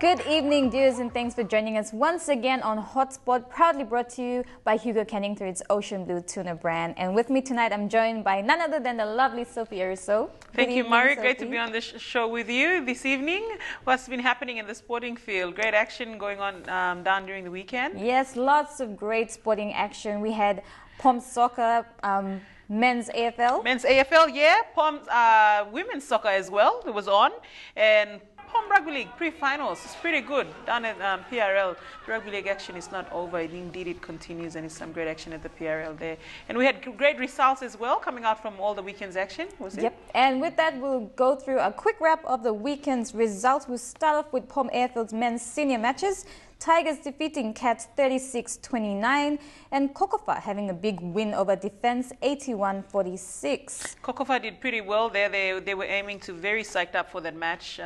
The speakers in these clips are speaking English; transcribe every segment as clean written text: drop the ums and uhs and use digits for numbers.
Good evening, viewers, and thanks for joining us once again on Hotspot, proudly brought to you by Hugo Canning through its Ocean Blue Tuna brand. And with me tonight, I'm joined by none other than the lovely Sophie Ariso. Thank you, Mari. Great to be on this show with you this evening. What's been happening in the sporting field? Great action going on down during the weekend. Yes, lots of great sporting action. We had POM Soccer, Men's AFL. Men's AFL, yeah. POM Women's Soccer as well. It was on. And POM Rugby League pre-finals. It's pretty good down at PRL. The Rugby League action is not over. Indeed, it continues, and it's some great action at the PRL there. And we had great results as well coming out from all the weekend's action, was it? Yep. And with that, we'll go through a quick wrap of the weekend's results. We'll start off with POM AFL's men's senior matches. Tigers defeating Cats 36-29, and Kokofa having a big win over Defence 81-46. Kokofa did pretty well there. They were aiming to very psyched up for that match.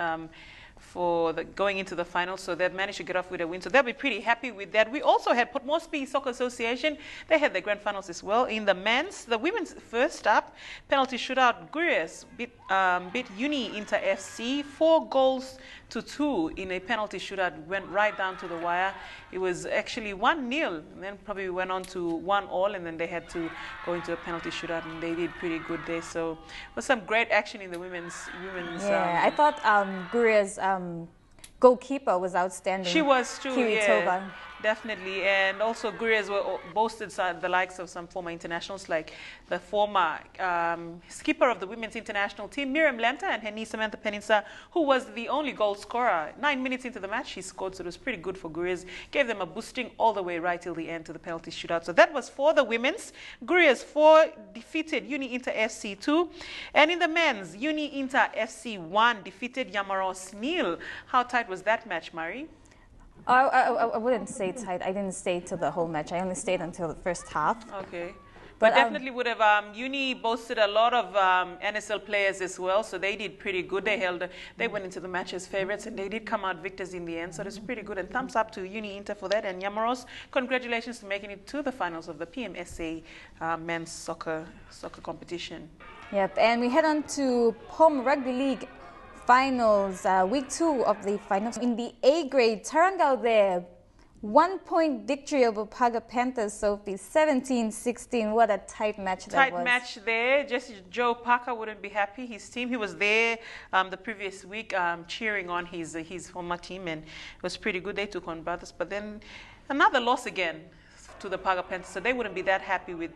For going into the finals, so they've managed to get off with a win. So they'll be pretty happy with that. We also had Port Moresby Soccer Association. They had their grand finals as well. In the men's, the women's first up, penalty shootout, Gurias beat Uni Inter FC 4-2 in a penalty shootout. Went right down to the wire. It was actually 1-0, and then probably went on to 1-1, and then they had to go into a penalty shootout, and they did pretty good there. So it was some great action in the women's. Yeah, I thought Guria's goalkeeper was outstanding. She was too, Kiritova. yeah, definitely. And also Gurias were boasted the likes of some former internationals, like the former skipper of the women's international team, Miriam Lenta, and her niece Samantha Penisa, who was the only goal scorer. 9 minutes into the match, she scored, so it was pretty good for Gurias. Gave them a boosting all the way right till the end to the penalty shootout. So that was for the women's. Gurias 4 defeated Uni Inter FC 2. And in the men's, Uni Inter FC 1 defeated Yamaros 0. How tight was that match, Mari? I wouldn't say tight. I didn't stay till the whole match. I only stayed until the first half. Okay. But definitely would have, Uni boasted a lot of NSL players as well, so they did pretty good. They went into the match as favourites, and they did come out victors in the end, so it's pretty good. And thumbs up to Uni Inter for that. And Yamaros, congratulations to making it to the finals of the PMSA men's soccer competition. Yep, and we head on to POM Rugby League finals, week 2 of the finals. In the A grade, Tarangao there, 1-point victory over Paga Panthers, Sophie, 17-16. What a tight match that was. Tight match there. Just Joe Parker wouldn't be happy. His team, he was there the previous week cheering on his former team, and it was pretty good. They took on Brothers, but then another loss again to the Paga Panthers, so they wouldn't be that happy with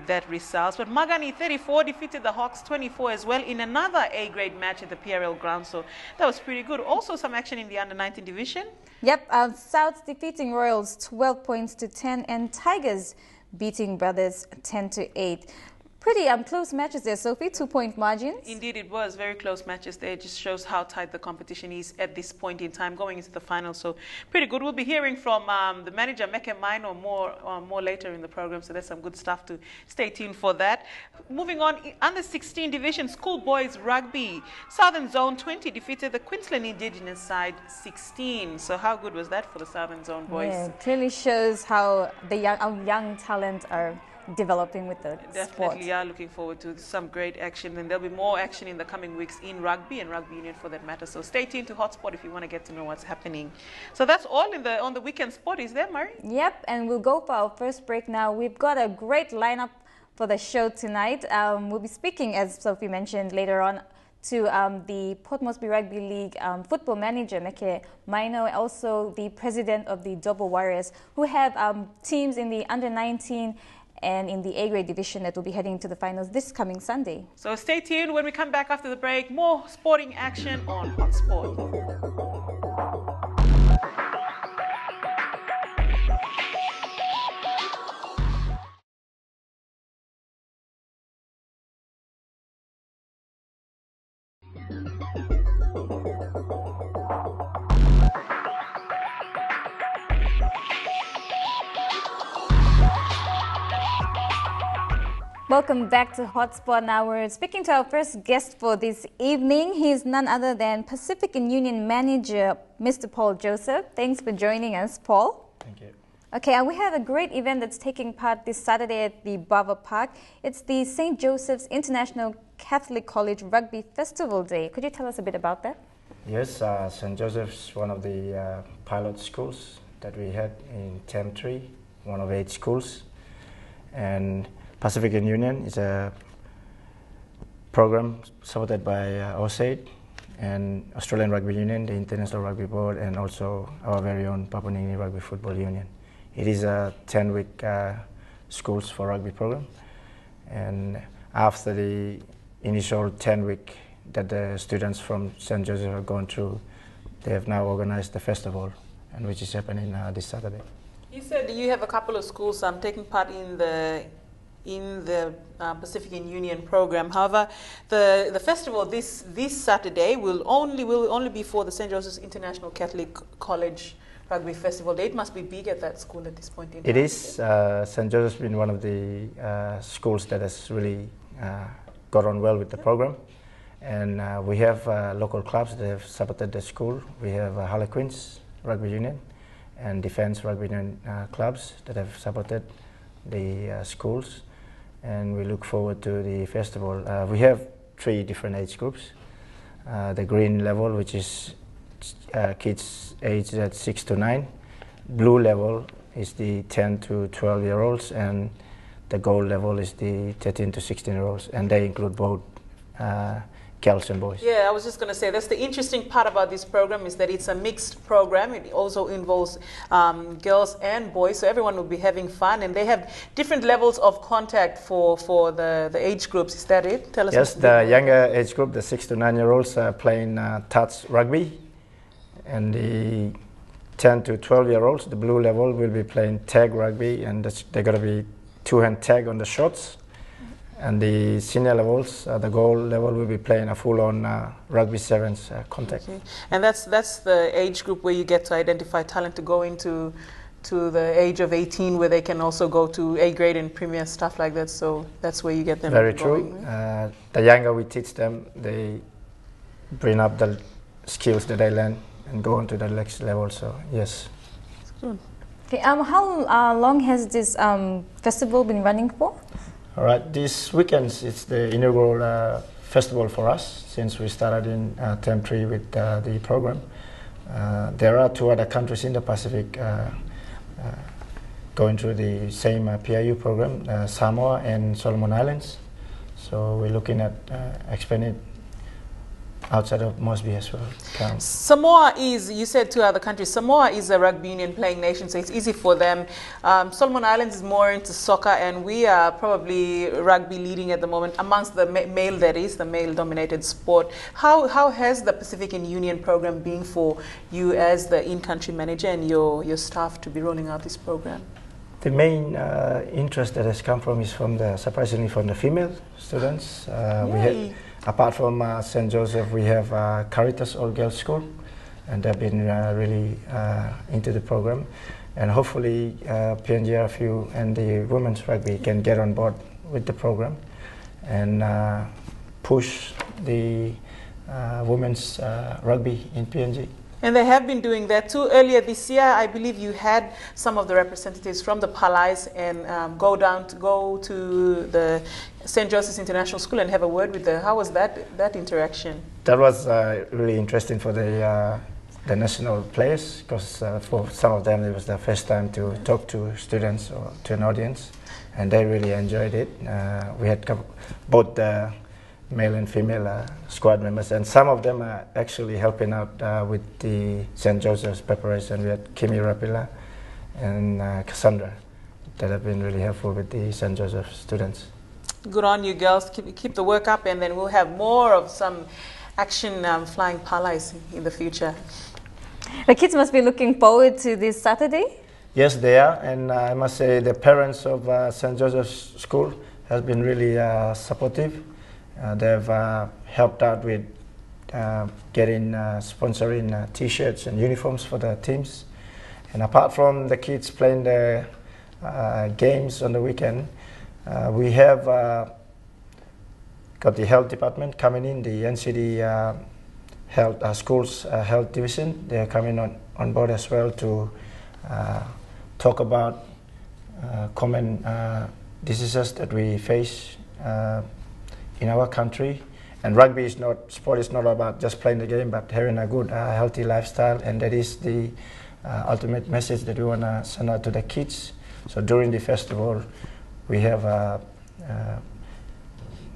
that result. But Magani 34 defeated the Hawks 24 as well in another A-grade match at the PRL ground, so that was pretty good. Also some action in the under-19 division. Yep, South defeating Royals 12 points to 10, and Tigers beating Brothers 10-8. Pretty close matches there, Sophie, 2-point margins. Indeed, it was very close matches there. It just shows how tight the competition is at this point in time, going into the final. So pretty good. We'll be hearing from the manager, Meke Maino, more later in the program. So there's some good stuff to stay tuned for that. Moving on, under 16 division, schoolboys rugby. Southern Zone 20 defeated the Queensland Indigenous side 16. So how good was that for the Southern Zone boys? Yeah, it clearly shows how our young talent are developing with the sport. Definitely are looking forward to some great action, and there'll be more action in the coming weeks in rugby and rugby union for that matter. So stay tuned to Hotspot if you want to get to know what's happening. So that's all on the weekend sport. Is there, Mari? Yep, and we'll go for our first break now. We've got a great lineup for the show tonight. We'll be speaking, as Sophie mentioned, later on to the Port Moresby Rugby League football manager, Meke Maino, also the president of the Double Warriors, who have teams in the under-19 and in the A-grade division that will be heading to the finals this coming Sunday. So stay tuned. When we come back after the break, more sporting action on Hotspot. Welcome back to Hotspot. Now we're speaking to our first guest for this evening. He's none other than Pacific and Union manager, Mr. Paul Joseph. Thanks for joining us, Paul. Thank you. Okay, and we have a great event that's taking part this Saturday at the Bava Park. It's the St. Joseph's International Catholic College Rugby Festival Day. Could you tell us a bit about that? Yes, St. Joseph's one of the pilot schools that we had in Term 3, one of 8 schools. And Pacific Union is a program supported by OSAID and Australian Rugby Union, the International Rugby Board, and also our very own Papua New Guinea Rugby Football Union. It is a 10-week schools for rugby program. And after the initial 10-week that the students from St. Joseph have gone through, they have now organized the festival, and which is happening this Saturday. You said you have a couple of schools taking part in the Pacific Union program. However, the festival this Saturday will only be for the St. Joseph's International Catholic College Rugby Festival. It must be big at that school at this point in time. It is. St. Joseph's been one of the schools that has really got on well with the program. And we have local clubs that have supported the school. We have Harlequins Rugby Union and Defence Rugby Union clubs that have supported the schools. And we look forward to the festival. We have 3 different age groups. The green level, which is kids aged at 6 to 9. Blue level is the 10 to 12-year-olds, and the gold level is the 13 to 16-year-olds, and they include both girls and boys. Yeah, I was just going to say, that's the interesting part about this program, is that it's a mixed program. It also involves girls and boys, so everyone will be having fun, and they have different levels of contact for the age groups. Is that it? Tell us. Yes, the younger age group, the 6 to 9-year-olds, are playing touch rugby, and the 10 to 12-year-olds, the blue level, will be playing tag rugby, and they're going to be 2-hand tag on the shots. And the senior levels, the gold level, will be playing a full-on rugby sevens contact. Okay. And that's the age group where you get to identify talent to go into the age of 18, where they can also go to A grade and premier, stuff like that. So that's where you get them. Very true. Right? The younger we teach them, they bring up the skills that they learn and go on to the next level. So yes. That's good. Okay. How long has this festival been running for? All right, this weekend it's the inaugural festival for us since we started in Term 3 with the program. There are 2 other countries in the Pacific going through the same PIU program, Samoa and Solomon Islands. So we're looking at expanding outside of Mosby as well. Samoa is, you said 2 other countries, Samoa is a rugby union playing nation, so it's easy for them. Solomon Islands is more into soccer, and we are probably rugby leading at the moment amongst the male, that is, the male-dominated sport. How has the Pacific Union program been for you as the in-country manager and your staff to be rolling out this program? The main interest that has come from is surprisingly from the female students. Apart from St. Joseph, we have Caritas All-Girls School, and they've been really into the program. And hopefully PNGRFU and the women's rugby can get on board with the program and push the women's rugby in PNG. And they have been doing that too. Earlier this year, I believe you had some of the representatives from the Palais and go to the St. Joseph's International School and have a word with them. How was that interaction? That was really interesting for the national players, because for some of them it was their first time to talk to students or to an audience, and they really enjoyed it. We had both the male and female squad members, and some of them are actually helping out with the St. Joseph's preparation. We had Kimi Rapila and Cassandra that have been really helpful with the St. Joseph students. Good on you, girls. Keep the work up, and then we'll have more of some action flying Palais in the future. The kids must be looking forward to this Saturday. Yes, they are, and I must say the parents of St. Joseph's School have been really supportive. They've helped out with sponsoring T-shirts and uniforms for the teams. And apart from the kids playing the games on the weekend, we have got the health department coming in, the NCD schools health division. They're coming on board as well to talk about common diseases that we face in our country, And rugby is not, sport is not about just playing the game, but having a good, healthy lifestyle, and that is the ultimate message that we want to send out to the kids. So during the festival, we have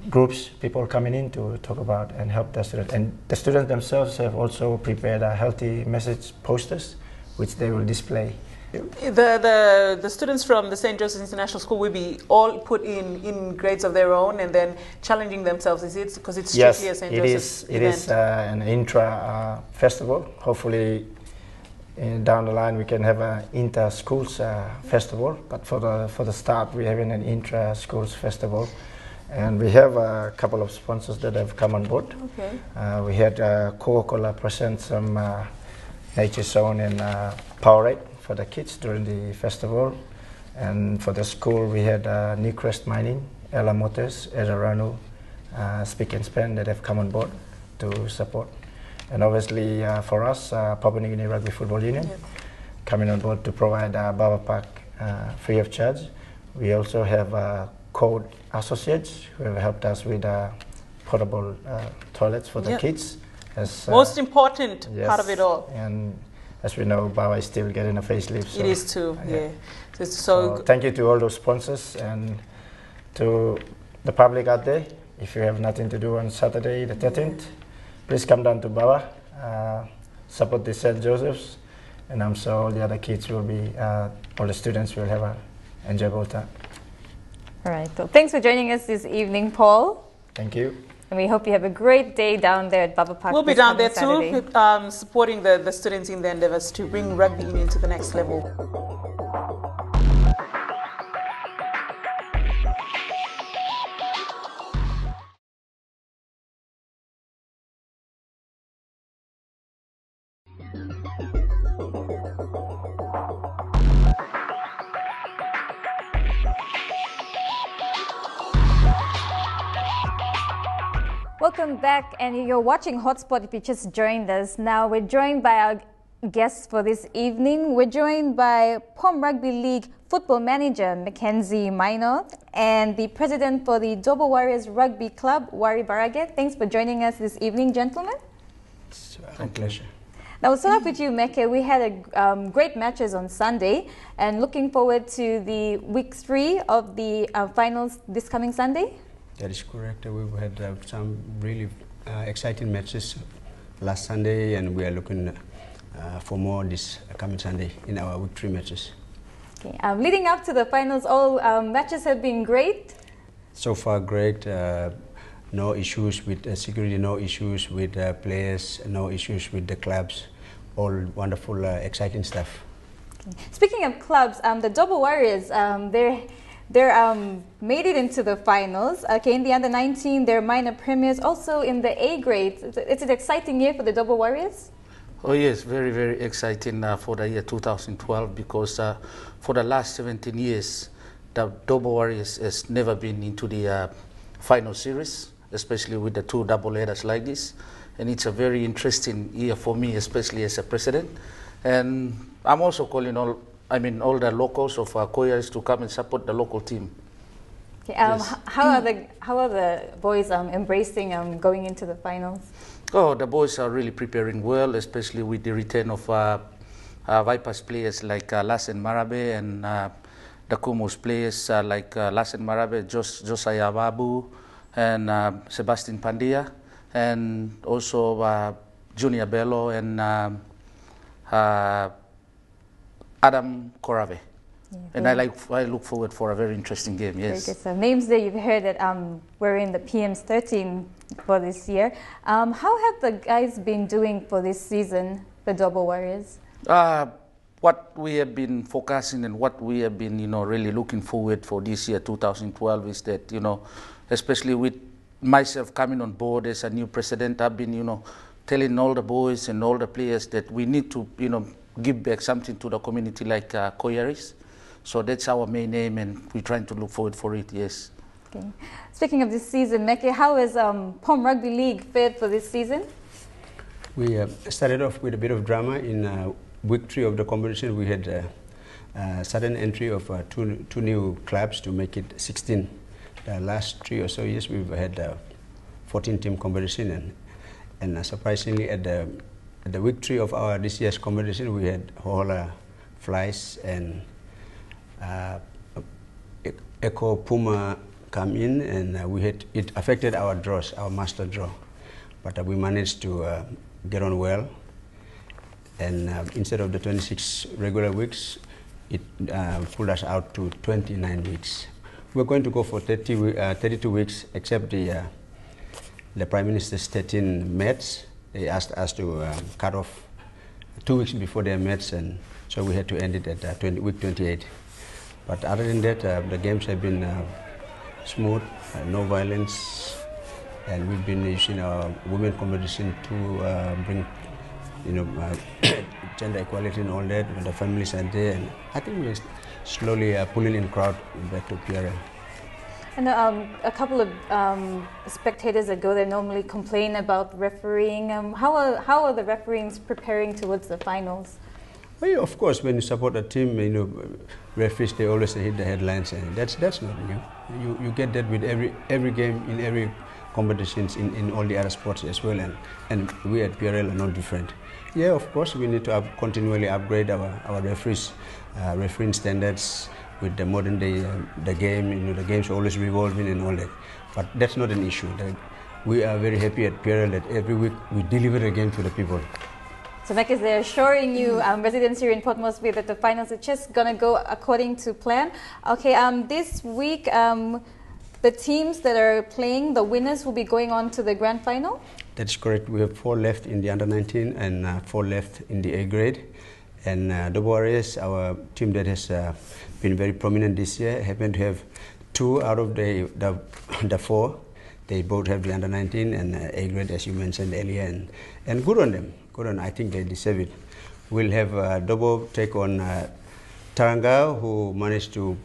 groups, people coming in to talk about and help the students. And the students themselves have also prepared a healthy message posters, which they will display. The students from the St. Joseph's International School will be all put in grades of their own and then challenging themselves, is it? Because it's strictly a St. Joseph's event. It is an intra-festival. Hopefully down the line we can have an inter-schools festival, but for the start we're having an intra-schools festival. And we have a couple of sponsors that have come on board. Okay. We had Coca-Cola present some Nature Zone and Powerade for the kids during the festival. And for the school, we had Newcrest Mining, Ella Motors, Ezerano, Speak and Spend that have come on board to support. And obviously for us, Papua New Guinea Rugby Football Union, coming on board to provide Baba Park free of charge. We also have Code Associates who have helped us with portable toilets for the kids. As, most important part of it all. And as we know, Baba is still getting a facelift. So, it is too, yeah. So thank you to all those sponsors and to the public out there. If you have nothing to do on Saturday the 13th, please come down to Baba, support the St. Joseph's, and I'm sure all the other kids will be, all the students will have an enjoyable time. All right, so thanks for joining us this evening, Paul. Thank you. And we hope you have a great day down there at Baba Park. We'll be down there Saturday. too, supporting the students in their endeavors to bring rugby union to the next level. Welcome back, and you're watching Hotspot if you just joined us. Now we're joined by our guests for this evening. We're joined by POM Rugby League football manager Mackenzie Minor and the president for the Dobo Warriors Rugby Club, Wari Barage. Thanks for joining us this evening, gentlemen. It's a pleasure. Now we'll start off with you, Meke. We had great matches on Sunday, and looking forward to the week 3 of the finals this coming Sunday. That is correct. We've had some really exciting matches last Sunday, and we are looking for more this coming Sunday in our week 3 matches. Okay. Leading up to the finals, all matches have been great. So far, great. No issues with security, no issues with players, no issues with the clubs. All wonderful, exciting stuff. Okay. Speaking of clubs, the Dobo Warriors, They're made it into the finals. Okay, in the under-19, they're minor premiers. Also in the A grade. It's an exciting year for the Dobo Warriors. Oh yes, very, very exciting for the year 2012 because for the last 17 years, the Dobo Warriors has never been into the final series, especially with the 2 double headers like this. And it's a very interesting year for me, especially as a president. And I'm also calling all the locals of Koyaris to come and support the local team. Okay, Yes. how are the boys embracing going into the finals? Oh, the boys are really preparing well, especially with the return of Vipers players like Lassen Marabe and the Kumos players like Lassen Marabe, Josiah Babu, and Sebastian Pandia, and also Junior Bello and Adam Korave. Yeah, and I look forward for a very interesting game, yes. Very good. So names there, you've heard that we're in the PM's 13 for this year. How have the guys been doing for this season, the Dobo Warriors? What we have been focusing and what we have been, really looking forward for this year, 2012, is that, especially with myself coming on board as a new president, I've been, telling all the boys and all the players that we need to, give back something to the community like Koyaris. So that's our main aim, and we're trying to look forward for it, yes. Okay. Speaking of this season, Meke, how has POM Rugby League fared for this season? We started off with a bit of drama in week 3 of the competition. We had a sudden entry of two new clubs to make it 16. The last 3 or so years we've had 14-team competition, and surprisingly at the week 3 of our this year's competition, we had Hohola Flies and Echo Puma come in, and it affected our draws, our master draw, but we managed to get on well, and instead of the 26 regular weeks, it pulled us out to 29 weeks. We're going to go for 32 weeks, except the Prime Minister's 13 Mets. They asked us to cut off 2 weeks before their Mets, and so we had to end it at week 28. But other than that, the games have been smooth, no violence, and we've been using our women competition to bring, gender equality and all that. When the families are there, and I think we're slowly pulling in crowd back to PRL. And a couple of spectators that go there normally complain about refereeing. How are the referees preparing towards the finals? Well, of course, when you support a team, referees, they always hit the headlines, and that's not new. You get that with every game in every competitions in all the other sports as well, and we at PRL are not different. Yeah, of course, we need to continually upgrade our referees, refereeing standards with the modern day, the game. The game's always revolving and all that, but that's not an issue. We are very happy at PRL that every week we deliver a game to the people. So Mekas, they're assuring you, residents here in Port Moresby, that the finals are just going to go according to plan. Okay, this week, the teams that are playing, the winners will be going on to the grand final? That's correct. We have 4 left in the under-19 and 4 left in the A grade. And the Warriors, our team that has been very prominent this year, happen to have 2 out of the 4. They both have the under-19 and A grade, as you mentioned earlier, and good on them. I think they deserve it. We'll have Dobo take on Taranga, who managed to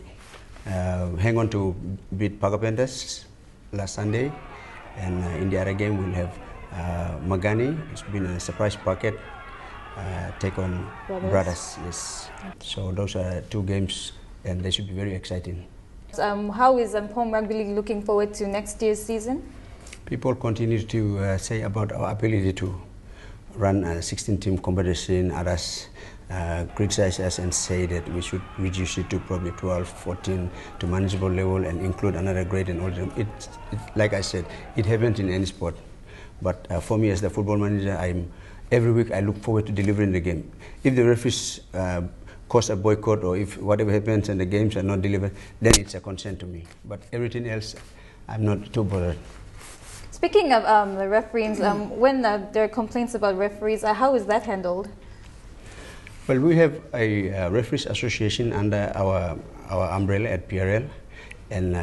hang on to beat Pagapentas last Sunday. And in the other game, we'll have Magani, who's been a surprise packet, take on Brothers. Yes. Okay. So those are 2 games, and they should be very exciting. How is Pom Rugby League looking forward to next year's season? People continue to say about our ability to run a 16-team competition. Others criticize us and say that we should reduce it to probably 12, 14 to manageable level and include another grade and all that. Like I said, it happens in any sport. But for me as the football manager, every week I look forward to delivering the game. If the referees cause a boycott, or if whatever happens and the games are not delivered, then it's a concern to me. But everything else, I'm not too bothered. Speaking of the referees, when there are complaints about referees, how is that handled? Well, we have a referees association under our umbrella at PRL, and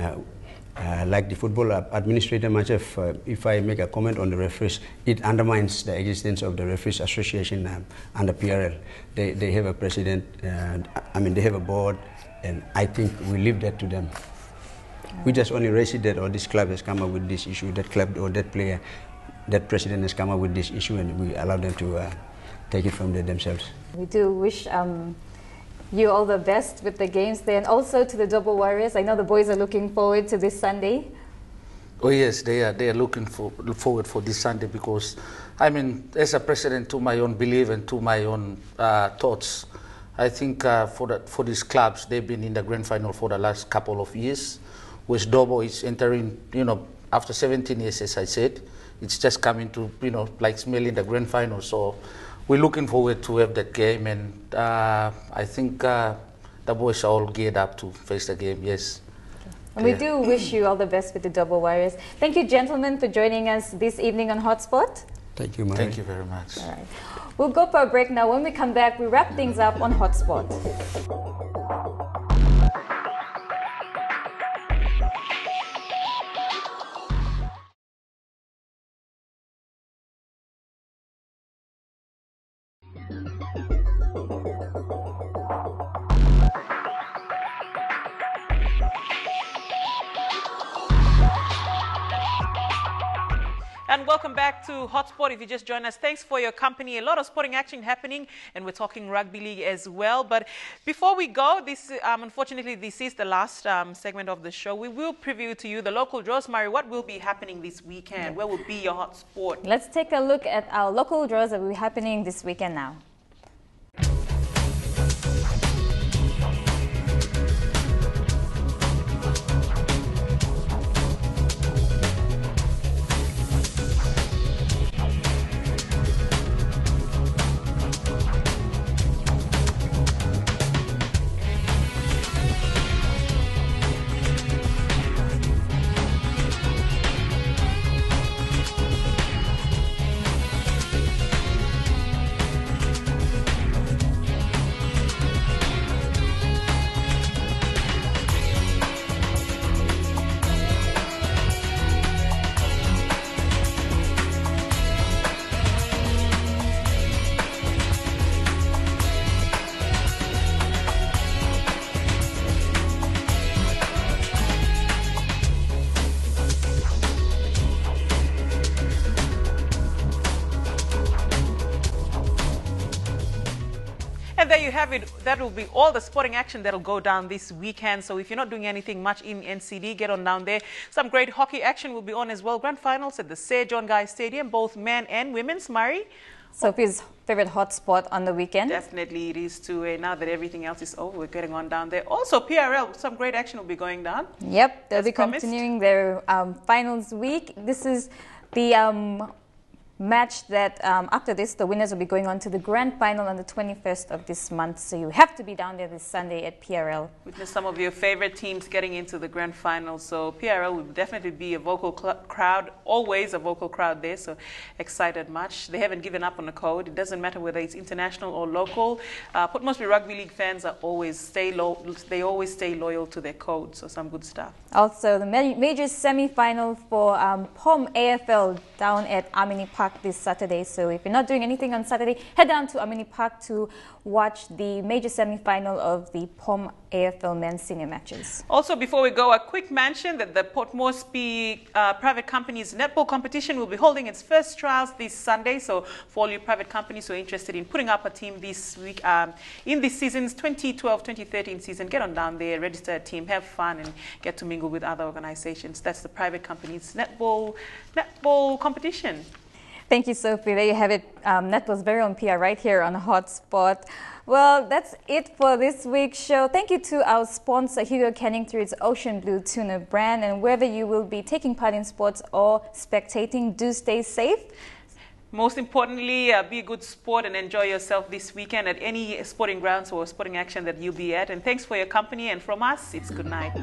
like the football administrator myself, if I make a comment on the referees, it undermines the existence of the referees association under PRL. They have a president, they have a board, and I think we leave that to them. We just only raise it that, or this club has come up with this issue, that club or that player, that president has come up with this issue, and we allow them to take it from there themselves. We do wish you all the best with the games there, and also to the Double Warriors. I know the boys are looking forward to this Sunday. Oh yes, they are looking forward for this Sunday, because, as a president, to my own belief and to my own thoughts, I think for these clubs, they've been in the grand final for the last couple of years. West Dobo is entering, after 17 years, as I said, it's just coming to, like smelling the grand final. So we're looking forward to have that game, and I think the boys are all geared up to face the game, yes. And we do wish you all the best with the Double Warriors. Thank you, gentlemen, for joining us this evening on Hotspot. Thank you, Mari. Thank you very much. All right. We'll go for a break now. When we come back, we wrap things up on Hotspot. And welcome back to Hotspot. If you just joined us, thanks for your company. A lot of sporting action happening, and we're talking rugby league as well. But before we go, this unfortunately, this is the last segment of the show. We will preview to you the local draws. Mari, what will be happening this weekend? Where will be your hotspot? Let's take a look at our local draws that will be happening this weekend now. And there you have it. That will be all the sporting action that will go down this weekend. So if you're not doing anything much in NCD, get on down there. Some great hockey action will be on as well. Grand finals at the Sir John Guy Stadium, both men and women's. Mari? Sophie's favorite hotspot on the weekend. Definitely it is too. Now that everything else is over, we're getting on down there. Also, PRL, some great action will be going down. Yep, they'll be promised. continuing their finals week. This is the match that after this, the winners will be going on to the grand final on the 21st of this month. So you have to be down there this Sunday at PRL. Witness some of your favorite teams getting into the grand final. So PRL will definitely be a vocal crowd, always a vocal crowd there. So excited much. They haven't given up on the code. It doesn't matter whether it's international or local. Port Moresby Rugby League fans are always stay loyal to their code. So some good stuff. Also, the major semi-final for POM AFL down at Amini Park this Saturday. So if you're not doing anything on Saturday, head down to Amini Park to watch the major semi-final of the POM AFL men's senior matches. Also, before we go, a quick mention that the Port Moresby private companies netball competition will be holding its first trials this Sunday. So for all you private companies who are interested in putting up a team this week in this season's 2012-2013 season, get on down there, register a team, have fun, and get to mingle with other organizations. That's the private companies netball competition. Thank you, Sophie. There you have it. Netball's very own PR right here on Hotspot. Well, that's it for this week's show. Thank you to our sponsor, Hugo Canning, through its Ocean Blue Tuna brand. And whether you will be taking part in sports or spectating, do stay safe. Most importantly, be a good sport and enjoy yourself this weekend at any sporting grounds or sporting action that you'll be at. And thanks for your company. And from us, it's good night.